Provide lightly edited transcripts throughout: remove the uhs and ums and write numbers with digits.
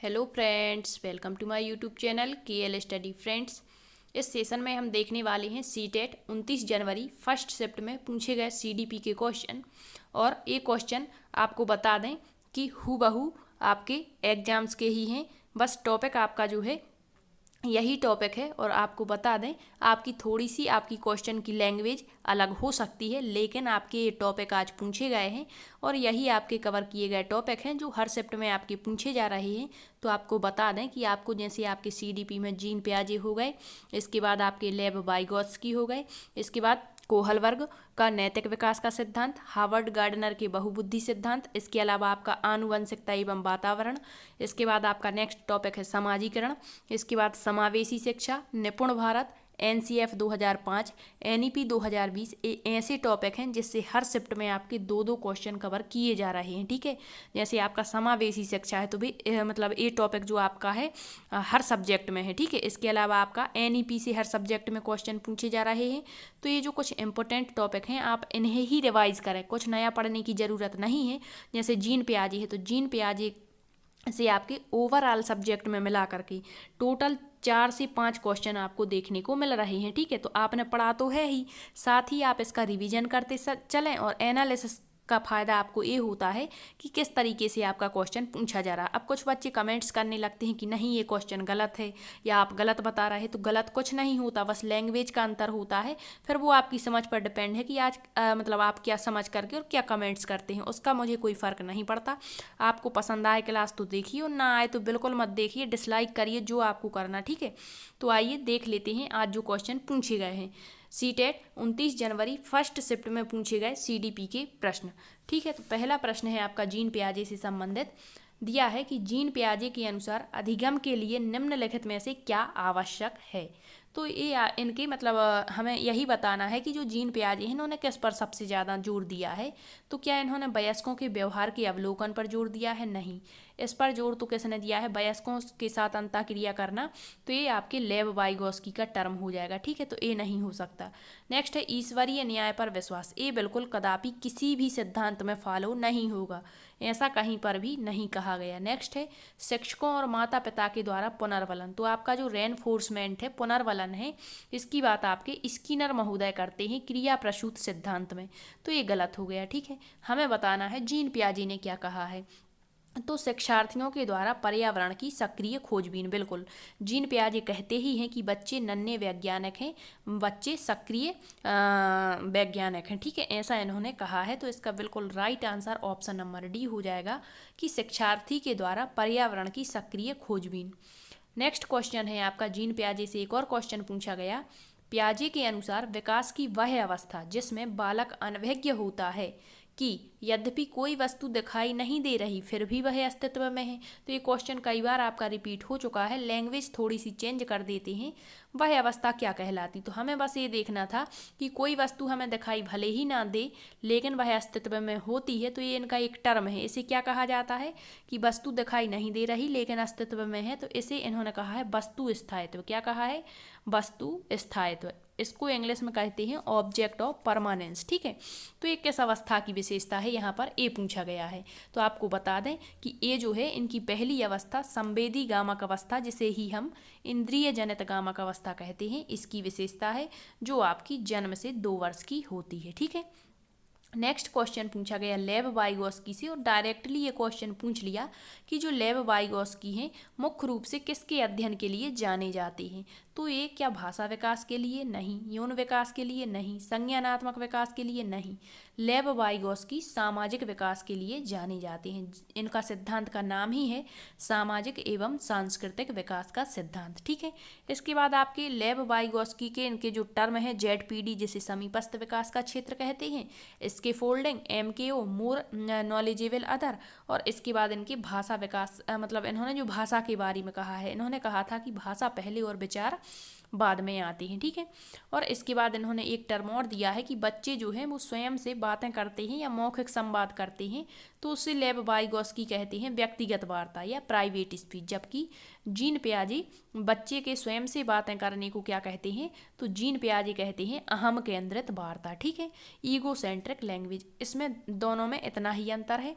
Hello friends, welcome to my YouTube channel KL study friends. इस session में हम देखने वाले हैं सीटेट 29 जनवरी फर्स्ट शिफ्ट में पूछे गए CDP के क्वेश्चन। और ये क्वेश्चन आपको बता दें कि हूबहू आपके एग्जाम्स के ही हैं, बस टॉपिक आपका जो है यही टॉपिक है। और आपको बता दें आपकी थोड़ी सी आपकी क्वेश्चन की लैंग्वेज अलग हो सकती है, लेकिन आपके ये टॉपिक आज पूछे गए हैं और यही आपके कवर किए गए टॉपिक हैं जो हर शिफ्ट में आपके पूछे जा रहे हैं। तो आपको बता दें कि आपको जैसे आपके CDP में जीन प्याजे हो गए, इसके बाद आपके लेब वाइगॉत्स्की हो गए, इसके बाद कोहलबर्ग का नैतिक विकास का सिद्धांत, हार्वर्ड गार्डनर के बहुबुद्धि सिद्धांत, इसके अलावा आपका आनुवंशिकता एवं वातावरण, इसके बाद आपका नेक्स्ट टॉपिक है समाजीकरण, इसके बाद समावेशी शिक्षा, निपुण भारत, NCF 2005, NEP 2020। ऐसे टॉपिक हैं जिससे हर शिफ्ट में आपके दो दो क्वेश्चन कवर किए जा रहे हैं। ठीक है, जैसे आपका समावेशी शिक्षा है तो भी मतलब ये टॉपिक जो आपका है हर सब्जेक्ट में है। ठीक है, इसके अलावा आपका NEP से हर सब्जेक्ट में क्वेश्चन पूछे जा रहे हैं। तो ये जो कुछ इंपॉर्टेंट टॉपिक हैं आप इन्हें ही रिवाइज करें, कुछ नया पढ़ने की ज़रूरत नहीं है। जैसे जीन प्याजे है तो जीन प्याजे से आपके ओवरऑल सब्जेक्ट में मिला करके टोटल 4 से 5 क्वेश्चन आपको देखने को मिल रहे हैं। ठीक है, तो आपने पढ़ा तो है ही, साथ ही आप इसका रिवीजन करते चलें। और एनालिसिस का फ़ायदा आपको ये होता है कि किस तरीके से आपका क्वेश्चन पूछा जा रहा है। अब कुछ बच्चे कमेंट्स करने लगते हैं कि नहीं ये क्वेश्चन गलत है या आप गलत बता रहे हैं, तो गलत कुछ नहीं होता, बस लैंग्वेज का अंतर होता है। फिर वो आपकी समझ पर डिपेंड है कि आज मतलब आप क्या समझ करके और क्या कमेंट्स करते हैं, उसका मुझे कोई फ़र्क नहीं पड़ता। आपको पसंद आए क्लास तो देखिए और ना आए तो बिल्कुल मत देखिए, डिसलाइक करिए, जो आपको करना। ठीक है, तो आइए देख लेते हैं आज जो क्वेश्चन पूछे गए हैं। सीटेट 29 जनवरी फर्स्ट शिफ्ट में पूछे गए CDP के प्रश्न। ठीक है, तो पहला प्रश्न है आपका जीन प्याजे से संबंधित। दिया है कि जीन प्याजे के अनुसार अधिगम के लिए निम्नलिखित में से क्या आवश्यक है। तो ये इनके मतलब हमें यही बताना है कि जो जीन प्याजे हैं इन्होंने किस पर सबसे ज़्यादा जोर दिया है। तो क्या इन्होंने वयस्कों के व्यवहार के अवलोकन पर जोर दिया है? नहीं, इस पर जोर तो किसने दिया है? वयस्कों के साथ अंतःक्रिया करना। तो ये आपके लेब वाइगॉस्की का टर्म हो जाएगा। ठीक है, तो ये नहीं हो सकता। नेक्स्ट है ईश्वरीय न्याय पर विश्वास। ये बिल्कुल कदापि किसी भी सिद्धांत में फॉलो नहीं होगा, ऐसा कहीं पर भी नहीं कहा गया। नेक्स्ट है शिक्षकों और माता पिता के द्वारा पुनर्वलन। तो आपका जो रेनफोर्समेंट है, पुनर्वलन है, इसकी बात आपके स्किनर महोदय करते हैं क्रिया प्रसूत सिद्धांत में। तो ये गलत हो गया। ठीक है, हमें बताना है जीन प्याजे ने क्या कहा है। तो शिक्षार्थियों के द्वारा पर्यावरण की सक्रिय खोजबीन। बिल्कुल, जीन प्याजे कहते ही हैं कि बच्चे नन्हे वैज्ञानिक हैं, बच्चे सक्रिय वैज्ञानिक हैं। ठीक है, ऐसा इन्होंने कहा है। तो इसका बिल्कुल right answer option number D हो जाएगा कि शिक्षार्थी के द्वारा पर्यावरण की सक्रिय खोजबीन। नेक्स्ट क्वेश्चन है आपका जीन प्याजे से एक और क्वेश्चन पूछा गया। प्याजे के अनुसार विकास की वह अवस्था जिसमें बालक अनभिज्ञ होता है कि यद्यपि कोई वस्तु दिखाई नहीं दे रही फिर भी वह अस्तित्व में है। तो ये क्वेश्चन कई बार आपका रिपीट हो चुका है, लैंग्वेज थोड़ी सी चेंज कर देते हैं। वह अवस्था क्या कहलाती? तो हमें बस ये देखना था कि कोई वस्तु हमें दिखाई भले ही ना दे लेकिन वह अस्तित्व में होती है। तो ये इनका एक टर्म है, इसे क्या कहा जाता है कि वस्तु दिखाई नहीं दे रही लेकिन अस्तित्व में है। तो इसे इन्होंने कहा है वस्तु स्थायित्व। क्या कहा है? वस्तु स्थायित्व। इसको इंग्लिश में कहते हैं ऑब्जेक्ट ऑफ परमानेंस। ठीक है, तो ये किस अवस्था की विशेषता है, यहाँ पर ए पूछा गया है। तो आपको बता दें कि ए जो है इनकी पहली अवस्था संवेदी गामक अवस्था, जिसे ही हम इंद्रिय जनित गामक अवस्था कहते हैं, इसकी विशेषता है जो आपकी जन्म से 2 वर्ष की होती है। ठीक है, नेक्स्ट क्वेश्चन पूछा गया लेब वाइगॉस्की से और डायरेक्टली ये क्वेश्चन पूछ लिया कि जो लेब वाइगॉस्की हैं मुख्य रूप से किसके अध्ययन के लिए जाने जाते हैं। तो ये क्या भाषा विकास के लिए? नहीं। यौन विकास के लिए? नहीं। संज्ञानात्मक विकास के लिए? नहीं। लेब वाइगॉस्की सामाजिक विकास के लिए जाने जाते हैं। इनका सिद्धांत का नाम ही है सामाजिक एवं सांस्कृतिक विकास का सिद्धांत। ठीक है, इसके बाद आपके लेब वाइगॉस्की के इनके जो टर्म है ZPD, जिसे समीपस्थ विकास का क्षेत्र कहते हैं, इसके folding MKO more knowledgeable other. और इसके बाद इनके भाषा विकास मतलब इन्होंने जो भाषा के बारे में कहा है, इन्होंने कहा था कि भाषा पहले और विचार बाद में आते हैं, ठीक है। और इसके बाद इन्होंने एक टर्म और दिया है कि बच्चे जो हैं वो स्वयं से बातें करते हैं या मौखिक संवाद करते हैं तो उसे लेव वाइगोस्की कहते हैं व्यक्तिगत वार्ता या प्राइवेट स्पीच, जबकि जीन पियाजे बच्चे के स्वयं से बातें करने को क्या कहते हैं, तो जीन पियाजे कहते हैं अहम केंद्रित वार्ता, ठीक है, ईगो सेंट्रिक लैंग्वेज। इसमें दोनों में इतना ही अंतर है।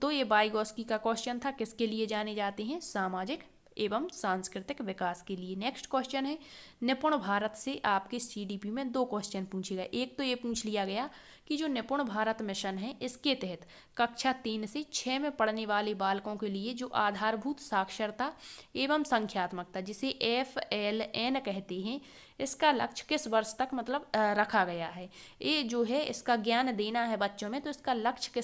तो ये वाइगोस्की का क्वेश्चन था, किसके लिए जाने जाते हैं, सामाजिक एवं सांस्कृतिक विकास के लिए। नेक्स्ट क्वेश्चन है, निपुण भारत से आपके सीडीपी में 2 क्वेश्चन पूछे गए। एक तो ये पूछ लिया गया कि जो निपुण भारत मिशन है इसके तहत कक्षा 3 से 6 में पढ़ने वाले बालकों के लिए जो आधारभूत साक्षरता एवं संख्यात्मकता जिसे FLN कहते हैं, इसका लक्ष्य किस वर्ष तक मतलब रखा गया है। ये जो है इसका ज्ञान देना है बच्चों में, तो इसका लक्ष्य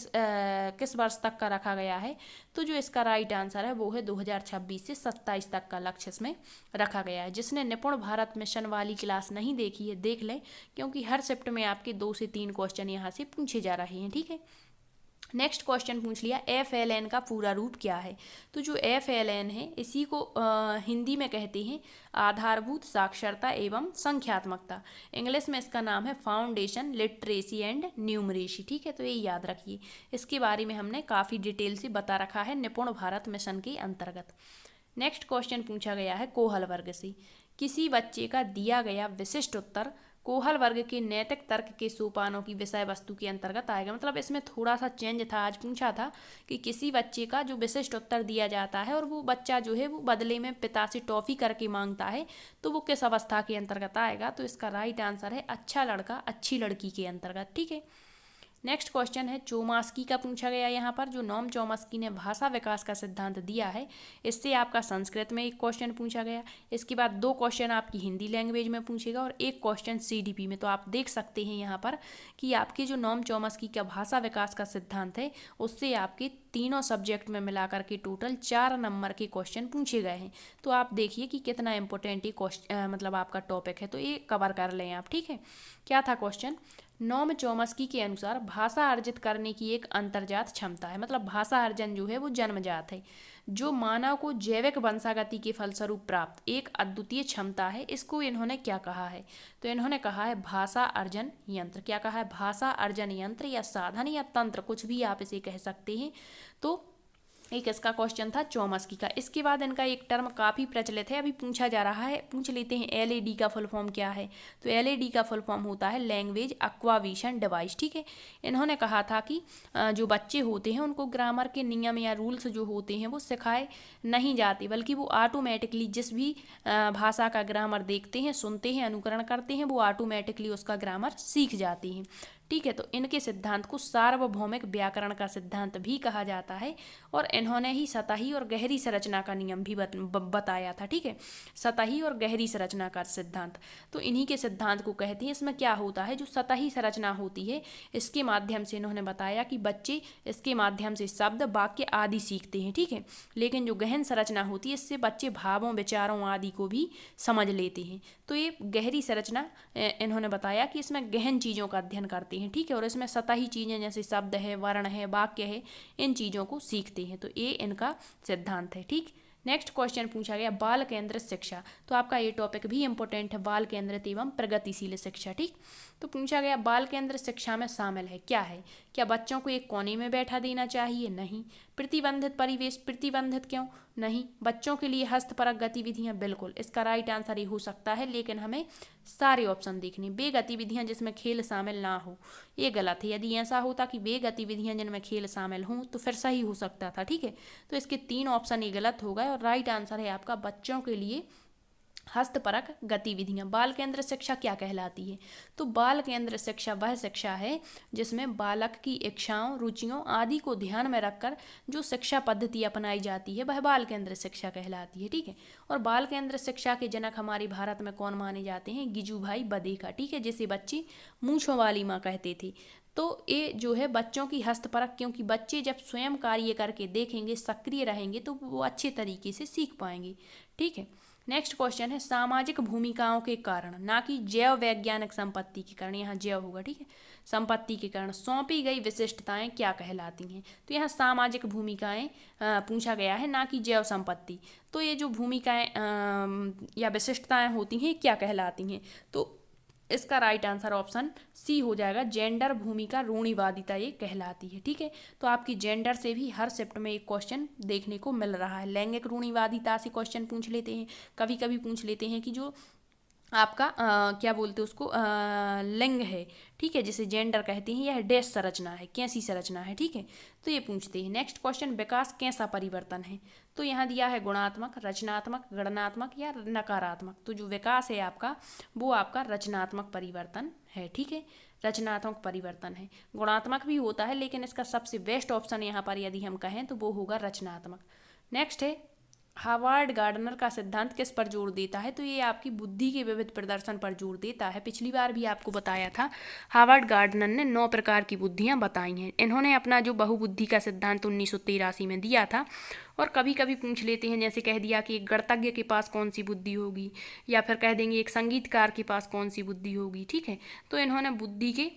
किस वर्ष तक का रखा गया है, तो जो इसका राइट आंसर है वो है 2026 से 27 तक का लक्ष्य इसमें रखा गया है। जिसने निपुण भारत मिशन वाली क्लास नहीं देखी है देख लें, क्योंकि हर शिफ्ट में आपके 2 से 3 क्वेश्चन यहाँ से पूछे जा रहे हैं, ठीक है। नेक्स्ट क्वेश्चन पूछ लिया FLN का पूरा रूप क्या है, तो जो FLN है इसी को हिंदी में कहते हैं आधारभूत साक्षरता एवं संख्यात्मकता। इंग्लिश में इसका नाम है फाउंडेशन लिटरेसी एंड न्यूमरेसी, ठीक है। तो ये याद रखिए, इसके बारे में हमने काफ़ी डिटेल से बता रखा है निपुण भारत मिशन के अंतर्गत। नेक्स्ट क्वेश्चन पूछा गया है कोहल वर्ग से, किसी बच्चे का दिया गया विशिष्ट उत्तर कोहल वर्ग के नैतिक तर्क के सोपानों की विषय वस्तु के अंतर्गत आएगा। मतलब इसमें थोड़ा सा चेंज था, आज पूछा था कि किसी बच्चे का जो विशिष्ट उत्तर दिया जाता है और वो बच्चा जो है वो बदले में पिता से टॉफी करके मांगता है, तो वो किस अवस्था के अंतर्गत आएगा, तो इसका राइट आंसर है अच्छा लड़का अच्छी लड़की के अंतर्गत, ठीक है। नेक्स्ट क्वेश्चन है चोमास्की का पूछा गया यहाँ पर, जो नोम चोमास्की ने भाषा विकास का सिद्धांत दिया है, इससे आपका संस्कृत में एक क्वेश्चन पूछा गया। इसके बाद 2 क्वेश्चन आपकी हिंदी लैंग्वेज में पूछेगा और 1 क्वेश्चन सीडीपी में। तो आप देख सकते हैं यहाँ पर कि आपके जो नोम चोमास्की का भाषा विकास का सिद्धांत है उससे आपके तीनों सब्जेक्ट में मिलाकर के टोटल 4 नंबर के क्वेश्चन पूछे गए हैं। तो आप देखिए कि कितना इंपॉर्टेंट ये मतलब आपका टॉपिक है, तो ये कवर कर लें आप, ठीक है। क्या था क्वेश्चन, नोम चोमस्की के अनुसार भाषा अर्जित करने की एक अंतर्जात क्षमता है, मतलब भाषा अर्जन जो है वो जन्मजात है, जो मानव को जैविक वंशागति के फलस्वरूप प्राप्त एक अद्वितीय क्षमता है। इसको इन्होंने क्या कहा है, तो इन्होंने कहा है भाषा अर्जन यंत्र। क्या कहा है, भाषा अर्जन यंत्र या साधन या तंत्र, कुछ भी आप इसे कह सकते हैं। तो एक इसका क्वेश्चन था चोमस्की का। इसके बाद इनका एक टर्म काफ़ी प्रचलित है, अभी पूछा जा रहा है, पूछ लेते हैं LAD का फुल फॉर्म क्या है। तो LAD का फुल फॉर्म होता है लैंग्वेज एक्वाजिशन डिवाइस, ठीक है। इन्होंने कहा था कि जो बच्चे होते हैं उनको ग्रामर के नियम या रूल्स जो होते हैं वो सिखाए नहीं जाते, बल्कि वो ऑटोमेटिकली जिस भी भाषा का ग्रामर देखते हैं, सुनते हैं, अनुकरण करते हैं, वो ऑटोमेटिकली उसका ग्रामर सीख जाते हैं, ठीक है। तो इनके सिद्धांत को सार्वभौमिक व्याकरण का सिद्धांत भी कहा जाता है और इन्होंने ही सतही और गहरी संरचना का नियम भी बताया था, ठीक है, सतही और गहरी संरचना का सिद्धांत। तो इन्हीं के सिद्धांत को कहते हैं। इसमें क्या होता है, जो सतही संरचना होती है इसके माध्यम से इन्होंने बताया कि बच्चे इसके माध्यम से शब्द वाक्य आदि सीखते हैं, ठीक है। लेकिन जो गहन संरचना होती है इससे बच्चे भावों विचारों आदि को भी समझ लेते हैं। तो ये गहरी संरचना इन्होंने बताया कि इसमें गहन चीज़ों का अध्ययन करते हैं, ठीक है, और इसमें सतही चीज़ें जैसे शब्द है, वर्ण है, वाक्य है, इन चीज़ों को सीखते हैं। तो ये इनका सिद्धांत है, ठीक। नेक्स्ट क्वेश्चन पूछा गया बाल केंद्रित शिक्षा। तो आपका ये टॉपिक भी इंपॉर्टेंट है, बाल केंद्रित एवं प्रगतिशील शिक्षा, ठीक। तो पूछा गया बाल केंद्रित शिक्षा में शामिल है क्या है, क्या बच्चों को एक कोने में बैठा देना चाहिए, नहीं। प्रतिबंधित परिवेश, प्रतिबंधित क्यों, नहीं। बच्चों के लिए हस्तपरक गतिविधियां, बिल्कुल। इसका राइट आंसर ये हो सकता है, लेकिन हमें सारे ऑप्शन देखने। वे गतिविधियां जिसमें खेल शामिल ना हो, ये गलत है। यदि ऐसा होता कि वे गतिविधियां जिनमें खेल शामिल हों तो फिर सही हो सकता था, ठीक है। तो इसके 3 ऑप्शन ये गलत हो गए और राइट आंसर है आपका बच्चों के लिए हस्तपरक गतिविधियां। बाल केंद्र शिक्षा क्या कहलाती है, तो बाल केंद्र शिक्षा वह शिक्षा है जिसमें बालक की इच्छाओं, रुचियों आदि को ध्यान में रखकर जो शिक्षा पद्धति अपनाई जाती है वह बाल केंद्र शिक्षा कहलाती है, ठीक है। और बाल केंद्र शिक्षा के जनक हमारे भारत में कौन माने जाते हैं, गिजुभाई बधेका, ठीक है, जिसे बच्चे मूंछों वाली माँ कहते थे। तो ये जो है बच्चों की हस्तपरक, क्योंकि बच्चे जब स्वयं कार्य करके देखेंगे, सक्रिय रहेंगे, तो वो अच्छे तरीके से सीख पाएंगे, ठीक है। नेक्स्ट क्वेश्चन है सामाजिक भूमिकाओं के कारण, ना कि जैव वैज्ञानिक संपत्ति के कारण, यहाँ जैव होगा, ठीक है। संपत्ति के कारण सौंपी गई विशिष्टताएं क्या कहलाती हैं। तो यहाँ सामाजिक भूमिकाएं पूछा गया है, ना कि जैव संपत्ति। तो ये जो भूमिकाएं या विशिष्टताएं होती हैं क्या कहलाती हैं, तो इसका राइट आंसर ऑप्शन सी हो जाएगा, जेंडर भूमिका रूढ़िवादिता ये कहलाती है। ठीक है, तो आपकी जेंडर से भी हर शिफ्ट में एक क्वेश्चन देखने को मिल रहा है। लैंगिक रूढ़िवादिता से क्वेश्चन पूछ लेते हैं, कभी कभी पूछ लेते हैं कि जो आपका क्या बोलते हैं उसको लिंग है, ठीक है, जिसे जेंडर कहते हैं, यह डैश संरचना है, कैसी संरचना है। ठीक है, तो ये पूछते हैं। नेक्स्ट क्वेश्चन, विकास कैसा परिवर्तन है। तो यहाँ दिया है गुणात्मक, रचनात्मक, गणनात्मक या नकारात्मक। तो जो विकास है आपका वो आपका रचनात्मक परिवर्तन है। ठीक है, रचनात्मक परिवर्तन है। गुणात्मक भी होता है लेकिन इसका सबसे बेस्ट ऑप्शन यहाँ पर यदि हम कहें तो वो होगा रचनात्मक। नेक्स्ट है, हावर्ड गार्डनर का सिद्धांत किस पर जोर देता है। तो ये आपकी बुद्धि के विविध प्रदर्शन पर जोर देता है। पिछली बार भी आपको बताया था, हावर्ड गार्डनर ने 9 प्रकार की बुद्धियां बताई हैं। इन्होंने अपना जो बहुबुद्धि का सिद्धांत 1983 में दिया था। और कभी कभी पूछ लेते हैं, जैसे कह दिया कि एक गणितज्ञ के पास कौन सी बुद्धि होगी, या फिर कह देंगे एक संगीतकार के पास कौन सी बुद्धि होगी। ठीक है, तो इन्होंने बुद्धि के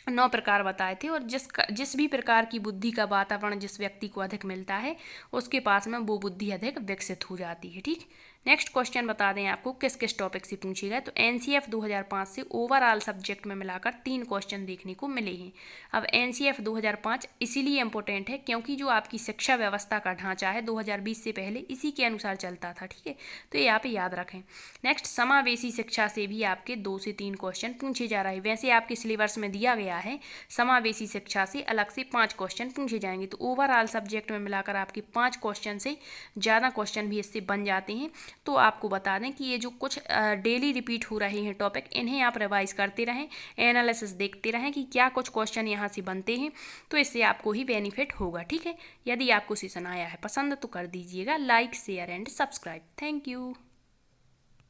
9 प्रकार बताए थे, और जिस भी प्रकार की बुद्धि का वातावरण जिस व्यक्ति को अधिक मिलता है उसके पास में वो बुद्धि अधिक विकसित हो जाती है। ठीक, नेक्स्ट क्वेश्चन बता दें आपको किस किस टॉपिक से पूछेगा। तो एनसीएफ 2005 से ओवरऑल सब्जेक्ट में मिलाकर 3 क्वेश्चन देखने को मिले हैं। अब एनसीएफ 2005 इसीलिए इम्पोर्टेंट है क्योंकि जो आपकी शिक्षा व्यवस्था का ढांचा है 2020 से पहले इसी के अनुसार चलता था। ठीक है, तो ये आप याद रखें। नेक्स्ट, समावेशी शिक्षा से भी आपके 2 से 3 क्वेश्चन पूछे जा रहे हैं। वैसे आपके सिलेबस में दिया गया है समावेशी शिक्षा से अलग से 5 क्वेश्चन पूछे जाएंगे। तो ओवरऑल सब्जेक्ट में मिलाकर आपके 5 क्वेश्चन से ज़्यादा क्वेश्चन भी इससे बन जाते हैं। तो आपको बता दें कि ये जो कुछ डेली रिपीट हो रहे हैं टॉपिक, इन्हें आप रिवाइज करते रहें, एनालिसिस देखते रहें कि क्या कुछ क्वेश्चन यहाँ से बनते हैं, तो इससे आपको ही बेनिफिट होगा। ठीक है, यदि आपको सेशन आया है पसंद तो कर दीजिएगा like, share and subscribe. Thank you.